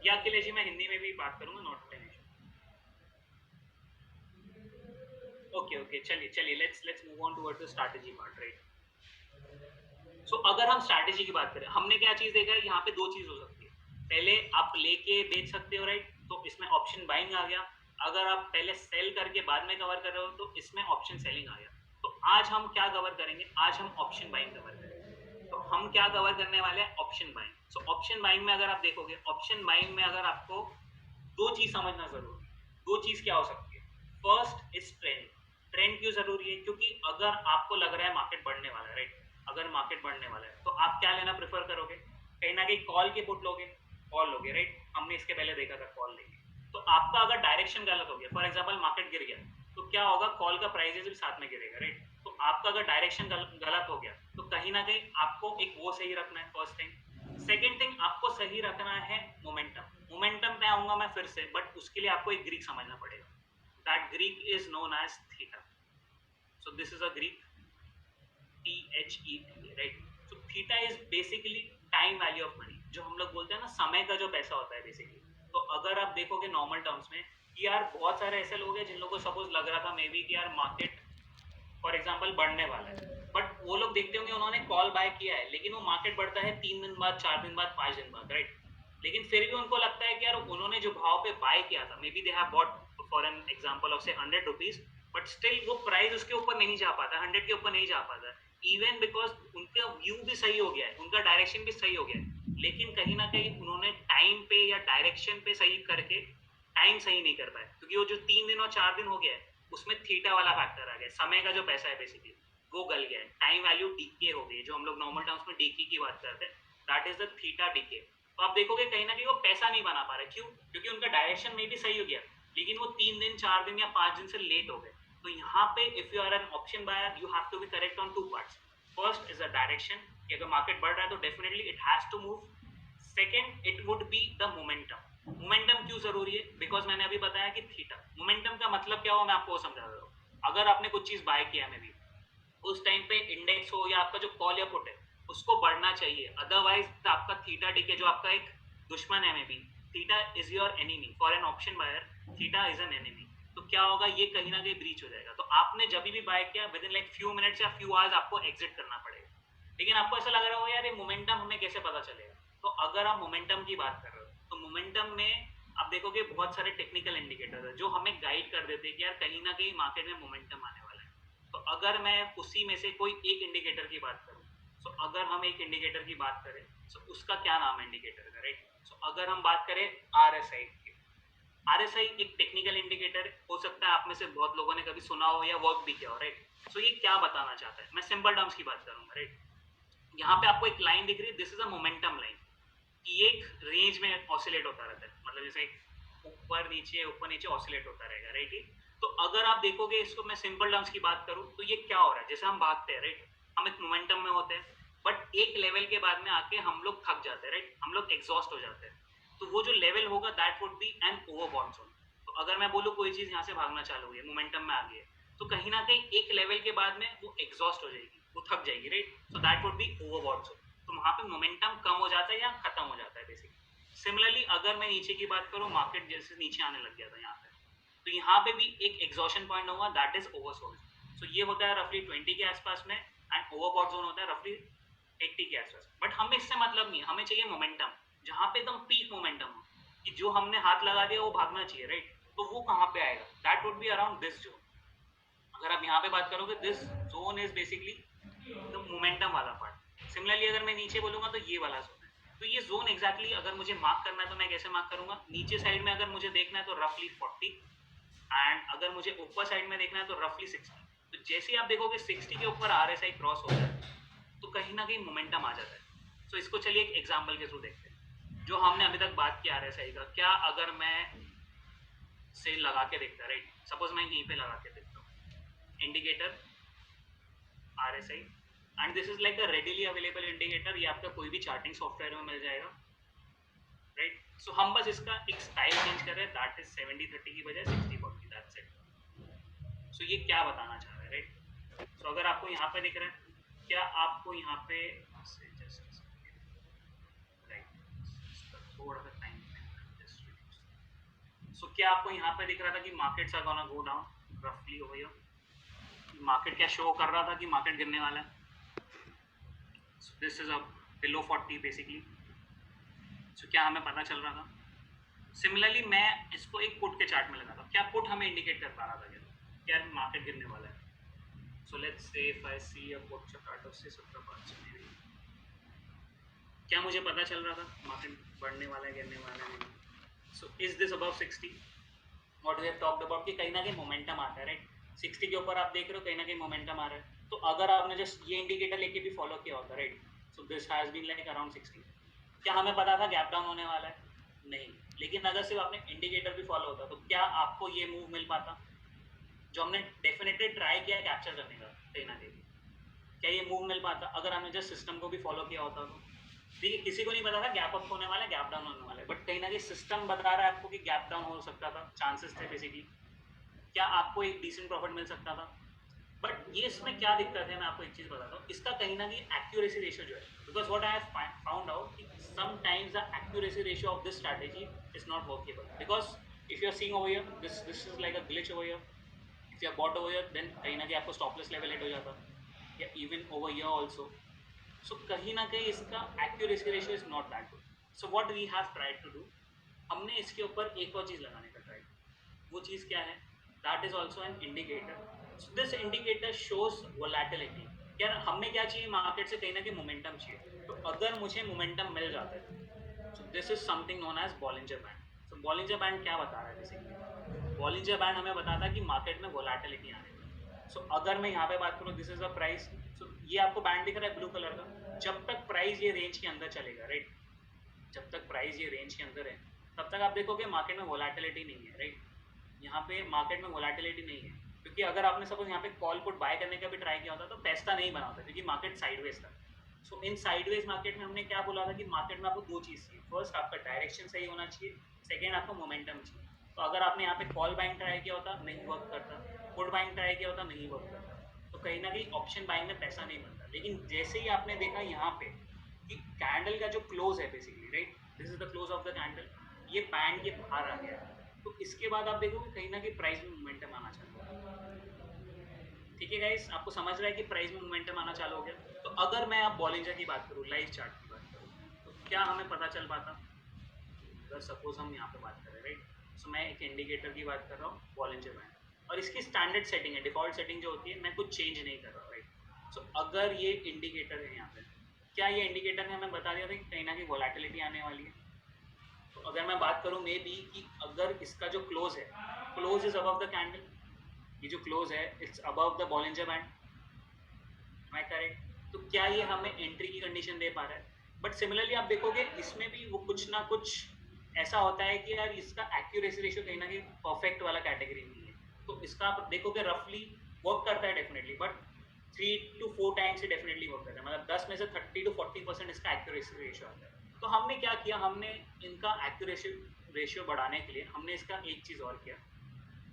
या अखिलेश जी मैं हिंदी में भी बात करूंगा, not an issue. Okay okay, चलिए चलिए, let's move on towards the strategy part, right. So अगर हम स्ट्रैटेजी की बात करें, हमने क्या चीज देखा है, यहाँ पे दो चीज हो सकती है। पहले आप लेके बेच सकते हो, राइट, तो इसमें ऑप्शन बाइंग आ गया। अगर आप पहले सेल करके बाद में कवर कर रहे हो तो इसमें ऑप्शन सेलिंग आ गया। तो आज हम क्या कवर करेंगे, आज हम ऑप्शन बाइंग कवर करेंगे। तो हम क्या कवर करने वाले हैं, option buying. So option buying में अगर आप देखोगे, ऑप्शन बाइंग में अगर आपको दो चीज समझना जरूरी है। दो चीज क्या हो सकती है, फर्स्ट इज ट्रेंड। ट्रेंड क्यों जरूरी है, क्योंकि अगर आपको लग रहा है मार्केट बढ़ने वाला है, राइट, अगर मार्केट बढ़ने वाला है तो आप क्या लेना प्रेफर करोगे, कहीं ना कहीं कॉल के पुट लोगे, कॉल लोगे, राइट। हमने इसके पहले देखा था कॉल लेंगे। तो आपका अगर डायरेक्शन गलत हो गया, फॉर एग्जाम्पल मार्केट गिर गया, तो क्या होगा, कॉल का प्राइस भी साथ में गिरेगा, राइट। तो आपका अगर डायरेक्शन गलत हो गया तो कहीं ना कहीं आपको एक वो सही रखना है, फर्स्ट थिंग। सेकेंड थिंग, आपको सही रखना है मोमेंटम। मोमेंटम पे आऊंगा मैं फिर से, बट उसके लिए आपको एक ग्रीक समझना पड़ेगा। That Greek is known as theta. So this is a Greek, THETA, right. So theta is basically time value of money, जो हम लोग बोलते हैं ना, समय का जो पैसा होता है बेसिकली। तो अगर आप देखोगे नॉर्मल टर्म्स में कि यार बहुत सारे ऐसे लोग हैं जिन लोगों को सपोज लग रहा था मे बी कि यार मार्केट फॉर एग्जाम्पल बढ़ने वाला है, बट वो लोग देखते होंगे उन्होंने कॉल बाय किया है, लेकिन वो मार्केट बढ़ता है 3 दिन बाद, 4 दिन बाद, 5 दिन बाद, राइट। लेकिन फिर भी उनको लगता है कि यार उन्होंने जो भाव पे बाय किया था, may be they have bought for an example of से 100 रुपीज, बट स्टिल वो प्राइस उसके ऊपर नहीं जा पाता, 100 के ऊपर नहीं जा पाता, इवन बिकॉज उनका व्यू भी सही हो गया है, उनका डायरेक्शन भी सही हो गया है, लेकिन कहीं ना कहीं उन्होंने टाइम पे या डायरेक्शन पे सही करके टाइम सही नहीं कर पाए, क्योंकि वो जो 3 दिन और 4 दिन हो गया है उसमें थीटा वाला फैक्टर आ गया, समय का जो पैसा है बेसिकली वो गल गया है, टाइम वैल्यू डीके हो गई, जो हम लोग नॉर्मल टर्म्स में डीके की बात करते हैं, that is the theta DK. तो आप देखोगे कहीं ना कहीं वो पैसा नहीं बना पा रहे, क्यों, क्योंकि उनका डायरेक्शन में भी सही हो गया, लेकिन वो 3 दिन, 4 दिन या 5 दिन से लेट हो गए। तो यहाँ पे if you are an option buyer, you have to be correct on two parts. First is the direction, कि अगर मार्केट बढ़ रहा है तो definitely it has to move. Second, it would be the momentum. Momentum क्यों जरूरी है, because मैंने अभी बताया कि थीटा, मोमेंटम का मतलब क्या हुआ, मैं आपको समझा रहा हूँ। अगर आपने कुछ चीज बाय किया में भी, उस टाइम पे इंडेक्स हो या आपका जो कॉल या पुट है उसको बढ़ना चाहिए, अदरवाइज आपका थीटा डीके जो आपका एक दुश्मन है, में भी theta is your enemy for an option buyer, theta is an enemy. तो क्या होगा, ये कहीं ना कहीं ब्रीच हो जाएगा, तो आपने जब भी बाय किया with in like few minutes या फ्यू आवर्स आपको एग्जिट करना पड़ेगा। लेकिन आपको ऐसा लग रहा हो यार ये मोमेंटम हमें कैसे पता चलेगा, तो अगर आप मोमेंटम की बात कर रहे हो तो मोमेंटम में आप देखोगे बहुत सारे टेक्निकल इंडिकेटर है जो हमें गाइड कर देते हैं कि यार कहीं ना कहीं मार्केट में मोमेंटम आने वाला है। तो अगर मैं उसी में से कोई एक इंडिकेटर की बात करूं, सो अगर हम एक इंडिकेटर की बात करें, सो उसका क्या नाम है इंडिकेटर का, राइट। सो अगर हम बात करें RSI की, RSI एक टेक्निकल इंडिकेटर हो सकता है आप में से बहुत लोगों ने कभी सुना हो या वर्क भी किया हो, राइट। सो ये क्या बताना चाहता है, मैं सिंपल टर्म्स की बात करूंगा, राइट। यहाँ पे आपको एक लाइन दिख रही है, this is a momentum line. ये एक रेंज में ऑसिलेट होता रहता है, मतलब जैसे ऊपर नीचे ऑसिलेट होता रहेगा, राइट। तो अगर आप देखोगे इसको, मैं सिंपल टर्म्स की बात करूं तो ये क्या हो रहा है, जैसे हम भागते हैं, राइट, हम एक मोमेंटम में होते हैं, बट एक लेवल के बाद में आके हम लोग थक जाते हैं, राइट, हम लोग एग्जॉस्ट हो जाते हैं। तो वो जो लेवल होगा that would be an overbought zone. तो अगर मैं बोलूँ कोई चीज यहाँ से भागना चालू हुई है, मोमेंटम में आ गई है, तो कहीं ना कहीं एक लेवल के बाद में वो एग्जॉस्ट हो जाएगी, वो थक जाएगी, right. So that would be overbought zone. तो वहां पे मोमेंटम कम हो जाता है या खत्म हो जाता है बेसिकली। सिमिलरली अगर मैं नीचे की बात करूँ, मार्केट जैसे नीचे आने लग गया था यहाँ पे, तो यहाँ पे भी एक एग्जॉशन पॉइंट होगा, दैट इज ओवरसोल्ड। सो ये होता है रफली 20 के आसपास में, एंड ओवरबॉट जोन होता है रफली 80 के आसपास। बट हमें इससे मतलब नहीं है, हमें चाहिए मोमेंटम, जहाँ पे एकदम पीक मोमेंटम हो कि जो हमने हाथ लगा दिया वो भागना चाहिए, राइट। तो वो कहाँ पे आएगा, that would be around this zone. अगर आप यहाँ पे बात करोगे, this zone is basically the momentum वाला पार्ट। सिमिलरली अगर मैं नीचे बोलूंगा तो ये वाला जोन है। तो ये जोन एग्जैक्टली अगर मुझे मार्क करना है तो मैं कैसे मार्क करूंगा, नीचे साइड में अगर मुझे देखना है तो रफली 40, एंड अगर मुझे ऊपर साइड में देखना है तो रफली 60। तो जैसे ही आप देखोगे 60 के ऊपर RSI क्रॉस हो जाए तो कहीं ना कहीं मोमेंटम आ जाता है। तो इसको चलिए एक एग्जाम्पल के थ्रू देखते हैं, जो हमने अभी तक बात की RSI का, क्या अगर मैं सेल लगा के देखता, राइट, सपोज मैं यहीं पे लगा के देखता हूँ indicator RSI, and this is like a readily available indicator, ये आपका कोई भी चार्टिंग सॉफ्टवेयर में मिल जाएगा, राइट। सो हम बस इसका एक स्टाइल चेंज कर रहे हैं, दैट इज 70-30 की बजाय 60-40, दैट्स इट। सो ये क्या बताना चाह रहा है, राइट। सो अगर आपको यहाँ पे दिख रहा है, क्या आपको यहाँ पे राइट थोड़ा सा टाइम, सो क्या आपको यहाँ पे दिख रहा था कि markets are gonna go down रफली ओवर हियर? मार्केट क्या शो कर रहा था कि मार्केट गिरने वाला है? So this is a below 40 basically. So क्या हमें पता चल रहा था? सिमिलरली मैं इसको एक पुट के चार्ट में लगा था, क्या पुट हमें इंडिकेट कर पा रहा था क्या मार्केट गिरने वाला है? So let's say if I see a put chart of 70 maybe, क्या मुझे पता चल रहा था मार्केट बढ़ने वाला है गिरने वाला है? So is this above 60? What we have talked about कि कहीं ना कहीं मोमेंटम आता है, राइट? 60 के ऊपर आप देख रहे हो कहीं ना कहीं मोमेंटम आ रहा है, तो अगर आपने जस्ट ये इंडिकेटर लेके भी फॉलो किया होता, right? So this has been like around 60। क्या हमें पता था गैप डाउन होने वाला है? नहीं। लेकिन अगर सिर्फ आपने इंडिकेटर भी फॉलो होता तो क्या आपको ये मूव मिल पाता जो हमने डेफिनेटली ट्राई किया है कैप्चर करने का कहीं ना कहीं? क्या ये मूव मिल पाता अगर हमने जस्ट सिस्टम को भी फॉलो किया होता? तो देखिए किसी को नहीं पता था गैप अप होने वाला है गैप डाउन होने वाला है, बट कहीं ना कहीं सिस्टम बता रहा है आपको कि गैप डाउन हो सकता था, चांसेस थे बेसिकली। क्या आपको एक डिसेंट प्रॉफिट मिल सकता था? बट ये इसमें क्या दिक्कत है मैं आपको एक चीज़ बताता हूँ, इसका कहीं ना कहीं एक्यूरेसी रेशियो जो है, because what I have found out कि sometimes the accuracy ratio of this strategy is not workable, because if you are seeing over here this is like a glitch over here, if you are bought over here then कहीं ना कहीं आपको stop loss level hit हो जाता, या even over here also. So कहीं ना कहीं इसका accuracy ratio is not that good. So what we have tried to do, हमने इसके ऊपर एक और चीज़ लगाने का ट्राई किया। वो चीज़ क्या है? That is also an indicator. So this indicator shows volatility. यार हमें क्या चाहिए मार्केट से? कहीं ना कहीं मोमेंटम चाहिए। तो अगर मुझे मोमेंटम मिल जाता है, so this is something known as Bollinger band. So Bollinger band क्या बता रहा है बेसिकली? बॉलिंजर बैंड हमें बताता है कि मार्केट में वोलेटिलिटी आने वाली। सो अगर मैं यहाँ पे बात करूँ दिस इज अ प्राइस, सो ये आपको बैंड दिख रहा है ब्लू कलर का, जब तक प्राइस ये रेंज के अंदर चलेगा, राइट? जब तक प्राइस ये रेंज के अंदर है तब तक आप देखोगे मार्केट में वोलेटिलिटी नहीं है, राइट? यहाँ पे मार्केट में वोलेटिलिटी नहीं है, क्योंकि अगर आपने सपोज यहाँ पे कॉल पुट बाय करने का भी ट्राई किया होता तो पैसा नहीं बना होता, क्योंकि मार्केट साइडवेज था। सो इन साइडवेज मार्केट में हमने क्या बोला था कि मार्केट में आपको दो चीज़ चाहिए, फर्स्ट आपका डायरेक्शन सही होना चाहिए, सेकेंड आपको मोमेंटम चाहिए। तो अगर आपने यहाँ पे कॉल बाइंग ट्राई किया होता नहीं वर्क करता, पुट बाइंग ट्राई किया होता नहीं वर्क करता, तो कहीं ना कहीं ऑप्शन बाइंग में पैसा नहीं बनता। लेकिन जैसे ही आपने देखा यहाँ पे कि कैंडल का जो क्लोज है basically, right, this is the close of the candle, ये बैंड के बाहर आ गया है, तो इसके बाद आप देखोगे कहीं ना कहीं प्राइस में मोमेंटम आना चालू हो गया। ठीक है गाइस, आपको समझ रहा है कि प्राइस में मोमेंटम आना चालू हो गया? तो अगर मैं आप बॉलिंजर की बात करूँ, लाइव चार्ट की बात करूँ, तो क्या हमें पता चल पाता? अगर सपोज हम यहाँ पे बात करें, राइट, सो मैं एक इंडिकेटर की बात कर रहा हूँ बॉलिंजर बैंड, और इसकी स्टैंडर्ड सेटिंग है, डिफॉल्ट सेटिंग जो होती है, मैं कुछ चेंज नहीं कर रहा हूँ, राइट? सो अगर ये इंडिकेटर है यहाँ पे, क्या ये इंडिकेटर ने हमें बता दिया था कि कहीं ना कहीं वोलेटिलिटी आने वाली है? तो अगर मैं बात करूँ मे बी कि अगर इसका जो क्लोज है, close is above the candle, ये जो क्लोज है it's above the Bollinger band, am I correct? तो क्या ये हमें एंट्री की कंडीशन दे पा रहा है? बट सिमिलरली आप देखोगे इसमें भी वो कुछ ना कुछ ऐसा होता है कि यार इसका एक्यूरेसी रेशियो कहीं ना कहीं परफेक्ट वाला कैटेगरी नहीं है, तो इसका आप देखोगे रफली वर्क करता है डेफिनेटली, बट 3 to 4 टाइम्स से डेफिनेटली वर्क करता है, मतलब 10 में से 30 to 40% इसका एक्यूरेसी रेशियो आता है। तो हमने क्या किया, हमने इनका एक्यूरेसी रेशियो बढ़ाने के लिए हमने इसका एक चीज़ और किया,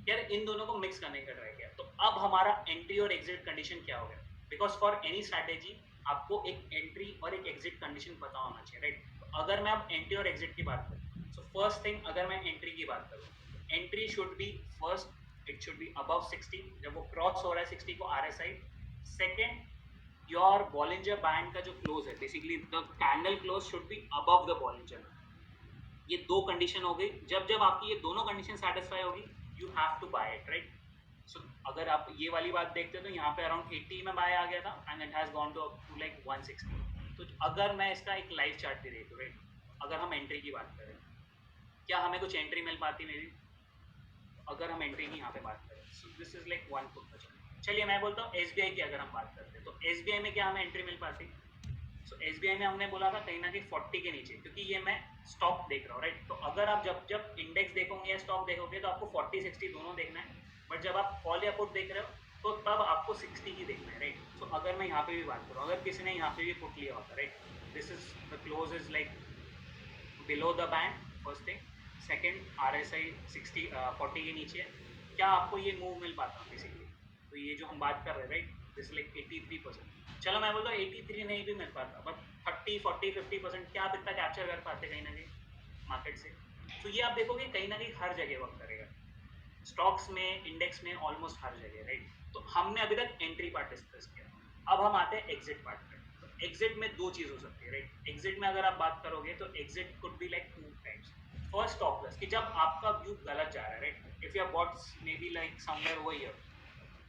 यार इन दोनों को मिक्स करने का ट्राई किया। तो अब हमारा एंट्री और एग्जिट कंडीशन क्या हो गया? बिकॉज फॉर एनी स्ट्रैटेजी आपको एक एंट्री और एक एग्जिट कंडीशन पता होना चाहिए, राइट? तो अगर मैं अब एंट्री और एग्जिट की बात करूँ, सो फर्स्ट थिंग अगर मैं एंट्री की बात करूँ, entry should be first, it should be above 60, जब वो क्रॉस हो रहा है 60 को R S I. Second, your Bollinger band का जो क्लोज है, basically the candle close should be above the Bollinger. ये दो कंडीशन हो गई, जब जब आपकी ये दोनों कंडीशन सेटिस्फाई होगी you have to buy it, right? So अगर आप ये वाली बात देखते हो तो यहाँ पे अराउंड 80 में बाय आ गया था and it has gone to up to like 160। तो अगर मैं इसका एक लाइव चार्ट भी देखूँ, राइट, अगर हम एंट्री की बात करें, क्या हमें कुछ एंट्री मिल पाती मेरी? अगर हम एंट्री की यहाँ पे बात करें, सो दिस इज लाइक 1 चलिए मैं बोलता हूँ एस की अगर हम बात करते हैं, तो एस में क्या हमें एंट्री मिल पाती? सो एस में हमने बोला था कहीं ना कहीं 40 के नीचे, क्योंकि ये मैं स्टॉक देख रहा हूँ, राइट? तो अगर आप जब जब इंडेक्स देखोगे या स्टॉक देखोगे तो आपको 40 60 दोनों देखना है, बट जब आप कॉल या पुट देख रहे हो तो तब आपको 60 की देखना है, राइट? सो अगर मैं यहाँ पे भी बात करूँ, अगर किसी ने यहाँ पे भी पुट लिया होता, right, this is the close is like below the band, first thing. Second, R S I 40 के नीचे है, क्या आपको ये मूव मिल पाता बेसिकली? तो ये जो हम बात कर रहे हैं, राइट, दिस लाइक 83%। चलो मैं बोलता हूँ 83 नहीं भी मिल पाता, बट 30 40 50% क्या आप इतना कैप्चर कर पाते कहीं ना कहीं मार्केट से? तो ये आप देखोगे कहीं ना कहीं हर जगह वर्क करेगा, स्टॉक्स में, इंडेक्स में, ऑलमोस्ट हर जगह, राइट। तो हमने अभी तक एंट्री पार्ट डिस्कस किया, अब हम आते हैं एग्जिट पार्ट पे। तो एग्जिट में दो चीज हो सकती है, राइट। एग्जिट में अगर आप बात करोगे तो exit could be like two types. First, stop loss, कि जब आपका व्यू गलत जा रहा है, right. If you have bought may be like somewhere over here,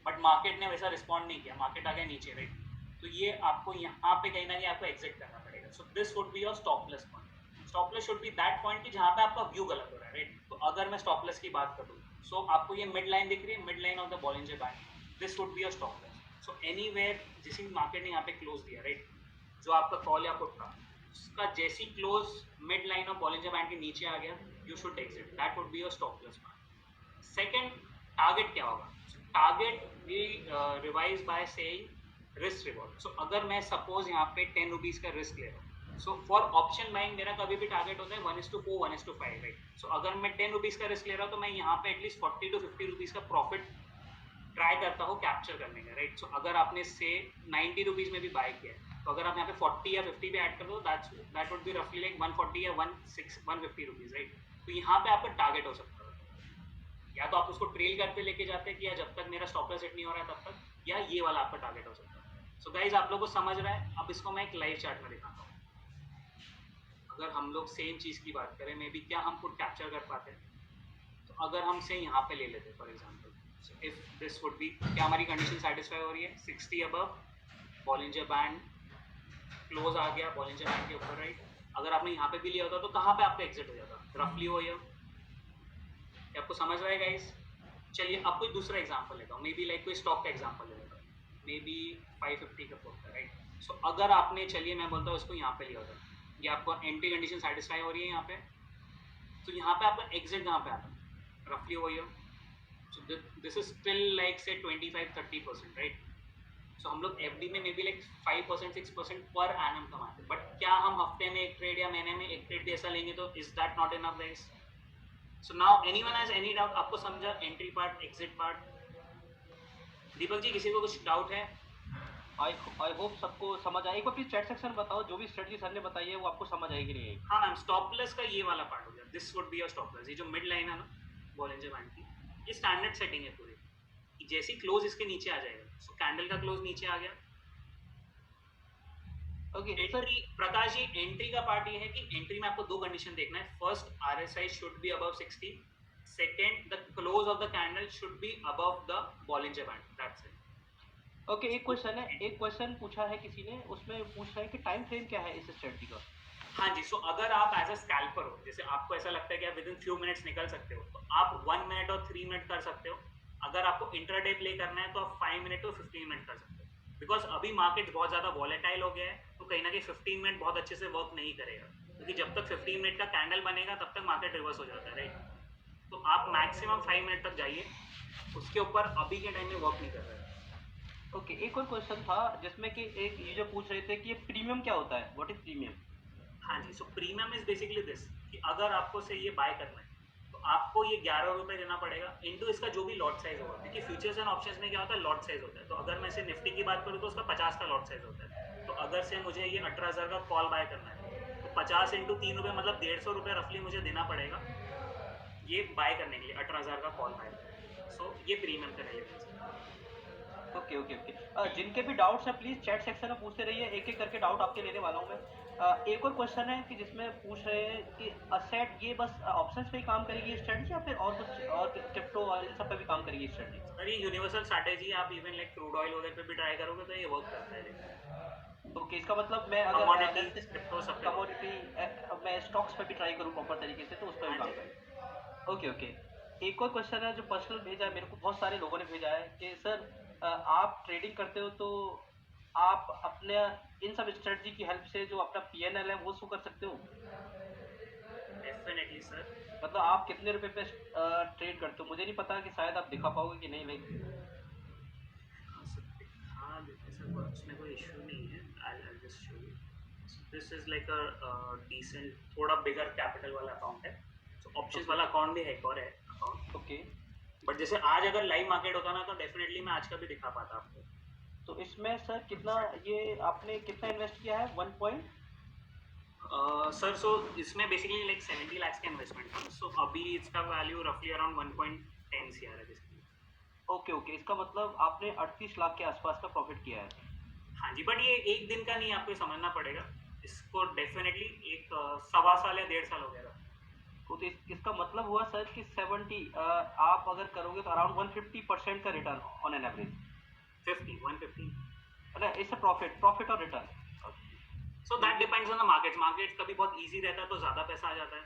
but market ने वैसा रिस्पॉन्ड नहीं किया, मार्केट आ गया नीचे, राइट। तो ये आपको यहाँ पे कहीं ना कहीं आपको एग्जिट करना पड़ेगा। So this would be your stop loss point. Stop loss should be that point कि जहाँ पे आपका व्यू गलत हो रहा है, राइट। तो अगर मैं स्टॉपलेस की बात करूँ, सो आपको ये मिड लाइन दिख रही है, mid line of the Bollinger band, this would be your stop loss. So anywhere जिस मार्केट ने यहाँ पे क्लोज दिया, राइट, जो आपका कॉल या पुट था, उसका जैसी close mid line of Bollinger band के नीचे आ गया, you should exit, that would be your stop loss point. Second, target क्या होगा? Target we revise by saying risk reward. So अगर मैं सपोज यहाँ पे 10 रुपीज का रिस्क ले रहा हूँ, सो फॉर ऑप्शन बाइंग मेरा कभी भी टारगेट होता है 1:4, 1:5, राइट। सो अगर मैं 10 रुपीज का रिस्क ले रहा हूँ तो मैं यहाँ पे एटलीस्ट 40 to 50 रुपीज का प्रॉफिट ट्राई करता हूँ कैप्चर करने का, राइट। सो अगर आपने से 90 रुपीज में भी बाय किया है, तो अगर आप यहाँ पे 40 या 50 भी ऐड कर दो, दैट वुड बी रफली लाइक 140 या 150 रुपीज, राइट। तो यहाँ पे आपका टारगेट हो सकता है, या तो आप उसको ट्रेल करते लेके जाते हैं कि या जब तक मेरा स्टॉप लॉस हिट नहीं हो रहा है तब तक, या ये वाला आपका टारगेट हो सकता है। सो गाइज, आप लोगों को समझ रहा है? अब इसको मैं एक लाइव चार्ट में दिखाता हूँ। अगर हम लोग सेम चीज की बात करें, मे बी क्या हम खुद कैप्चर कर पाते हैं? तो अगर हम से यहाँ पे ले लेते for example, if this would be, क्या हमारी कंडीशन सेटिस्फाई हो रही है? 60 अबव, बॉलिंजर बैंड क्लोज आ गया बॉलिंजर बैंड के ऊपर, राइट। अगर आपने यहाँ पे भी लिया होता तो कहाँ पे आपका एग्जिट हो जाता? रफली हो, या आपको समझ रहा है गाइस? चलिए अब कोई दूसरा एग्जांपल लेता हूँ, मे बी लाइक कोई स्टॉक का एग्जांपल ले लेता हूँ, मे बी 550 का पुट का, राइट। सो अगर आपने, चलिए मैं बोलता हूँ इसको यहाँ पे लिया होता, ये आपको एंट्री कंडीशन सेटिस्फाई हो रही है यहाँ पे, तो यहाँ पे आपका एग्जिट कहाँ पे आता? रफली हो, सो दिस इज स्टिल लाइक से 25-30%, राइट। सो हम लोग एफडी में may be like 5%, 6% per annum कमाते हैं, बट क्या हम हफ्ते में एक ट्रेड या महीने में एक ट्रेड जैसा लेंगे? तो is that not enough guys? So now anyone has any doubt? आपको समझा entry part, exit part? Deepak ji, किसी को कुछ डाउट है? आई होप सबको समझ आए। एक बार प्लीज चैट सेक्शन बताओ जो भी स्ट्रेटजी सर ने बताई है वो आपको समझ आएगी नहीं आएगी। हाँ मैम, स्टॉपलेस का ये वाला पार्ट हो गया, this would be your stop loss. ये जो मिड लाइन है ना बॉलिंजर बैंड की, ये स्टैंडर्ड सेटिंग है पूरी। जैसे क्लोज इसके नीचे आ जाएगा, सो कैंडल का क्लोज नीचे आ गया, okay sir. Entry, Prakash ji, entry का पार्ट ये है कि एंट्री में आपको दो कंडीशन देखना है। First, RSI should be above 60, second, the close of the candle should be above the Bollinger band, that's it. Okay एक क्वेश्चन है, एक क्वेश्चन पूछा है किसी ने, उसमें पूछ रहा है कि टाइम फ्रेम क्या है इस स्ट्रेटजी का? हाँ जी, सो अगर आप एज अ स्कैल्पर हो, जैसे आपको ऐसा लगता है कि आप विद इन फ्यू मिनट्स निकल सकते हो, तो आप 1 मिनट और 3 मिनट कर सकते हो। अगर आपको इंट्राडे प्ले करना है तो आप 5 मिनट और 15 मिनट कर सकते हो, बिकॉज अभी मार्केट बहुत ज़्यादा वॉलेटाइल हो गया है, तो कहीं ना कहीं 15 मिनट बहुत अच्छे से वर्क नहीं करेगा, क्योंकि जब तक 15 मिनट का कैंडल बनेगा तब तक मार्केट रिवर्स हो जाता है, राइट। तो आप मैक्सिमम 5 मिनट तक जाइए, उसके ऊपर अभी के टाइम में वर्क नहीं कर रहा है। ओके एक और क्वेश्चन था जिसमें कि एक ये जो पूछ रहे थे कि ये प्रीमियम क्या होता है, व्हाट इज प्रीमियम? हाँ जी, so premium is basically this, कि अगर आपको से ये बाय करना है तो आपको ये 11 रुपये देना पड़ेगा इनटू इसका जो भी लॉट साइज होगा, क्योंकि फ्यूचर्स एंड ऑप्शंस में क्या होता है, लॉट साइज होता है। तो अगर मैं से निफ्टी की बात करूँ तो उसका 50 का लॉट साइज होता है। तो अगर से मुझे ये 18,000 का कॉल बाय करना है तो 50 इंटू 3 रुपये मतलब 150 रुपये रफली मुझे देना पड़ेगा ये बाय करने के लिए 18,000 का कॉल बाय। सो ये प्रीमियम का रेलिवेंस है। ओके ओके ओके जिनके भी डाउट्स हैं प्लीज चैट सेक्शन में पूछते रहिए, एक एक करके डाउट आपके लेने वाला हूँ मैं। एक और क्वेश्चन है कि जिसमें पूछ रहे हैं कि असेट ये बस ऑप्शंस पे ही काम करेगी स्ट्रेटजी या फिर और कुछ और क्रिप्टो और इन सब पे भी काम करेगी स्ट्रेटजी? सर ये यूनिवर्सल स्ट्रैटेजी, आप इवन लाइक क्रूड ऑयल वगैरह पे भी ट्राई करोगे तो ये वर्क करता है। ओके इसका मतलब मैं अगर कमोडिटी, क्रिप्टो सब पे work करता है। कमोडिटी मैं स्टॉक्स पे भी ट्राई करूँ प्रॉपर तरीके से तो उस पर भी हाँ काम जी। करें। ओके ओके एक और क्वेश्चन है जो पर्सनल भेजा है मेरे को, बहुत सारे लोगों ने भेजा है कि सर आप ट्रेडिंग करते हो तो आप अपने इन सब स्ट्रेटजी की हेल्प से जो अपना पीएनएल है वो शो कर सकते हो? Definitely sir. मतलब आप कितने रुपए पे ट्रेड करते हो? मुझे नहीं पता कि शायद आप दिखा पाओगे कि नहीं लाइक। हाँ देखिए सर, उसमें कोई इशू नहीं है, I just show you. This is like a decent, थोड़ा बिगर कैपिटल वाला अकाउंट है। सो ऑप्शंस वाला अकाउंट भी है, एक और है अकाउंट। ओके बट जैसे आज अगर लाइव मार्केट होता ना तो डेफिनेटली मैं आज का भी दिखा पाता आपको। तो इसमें सर कितना ये आपने कितना इन्वेस्ट किया है? 1 पॉइंट सर सो इसमें बेसिकली लाइक 70 lakhs का इन्वेस्टमेंट था, सो अभी इसका वैल्यू रफली अराउंड 1.10 CR है बेसिकली। ओके ओके, इसका मतलब आपने 38 लाख के आसपास का प्रॉफिट किया है। हाँ जी, बट ये एक दिन का नहीं, आपको समझना पड़ेगा इसको। डेफिनेटली एक सवा साल या 1.5 साल हो गया था। तो इसका मतलब हुआ सर कि 70 आप अगर करोगे तो अराउंड 150% का return on an average. 150। It's a profit और return. So that depends on the market कभी बहुत इजी रहता है तो ज़्यादा पैसा आ जाता है,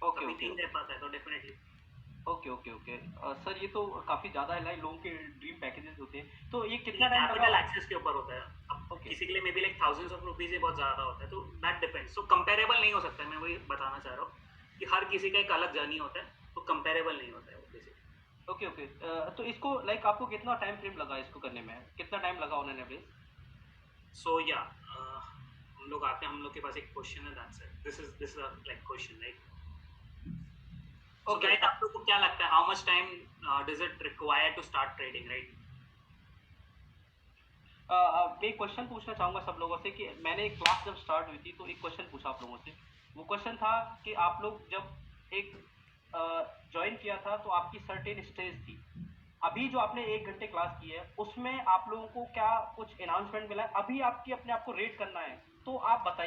ओके कभी ओके नहीं रह पाता है तो definitely. Okay okay okay. Sir ये तो काफ़ी ज़्यादा है, लाइक लोगों के ड्रीम पैकेजेस होते हैं, तो ये ये कितना टाइम लगा? कैपिटल एक्सेस के ऊपर होता है। अब ओके किसी के लिए maybe like thousands of rupees ही बहुत ज़्यादा होता है, तो दैट डिपेंड्स। सो कंपेरेबल नहीं हो सकता है, मैं वही बताना चाह रहा हूँ कि हर किसी का एक अलग जर्नी होता है, तो कंपेरेबल नहीं होता है वो बेसिकली। Okay okay. तो इसको लाइक आपको कितना टाइम फ्रेम लगा इसको करने में, कितना टाइम लगा ऑन एन एवरेज? सो या हम लोग आते हैं, हम लोग के पास एक क्वेश्चन है, that's it. This is like question right. So okay. Guys, आप लोगों को क्या लगता है, how much time does it require to start trading right? मैं एक क्वेश्चन पूछना चाहूँगा सब लोगों से कि मैंने एक क्लास जब स्टार्ट हुई थी तो एक क्वेश्चन पूछा आप लोगों से। वो क्वेश्चन था कि आप लोग जब एक ज्वाइन किया था तो आपकी सर्टेन स्टेज थी। अभी जो आपने 1 घंटे क्लास की है उसमें आप लोगों को क्या कुछ एनहांसमेंट मिला है? अभी आपकी अपने आप को रेट करना है तो आप बताइए।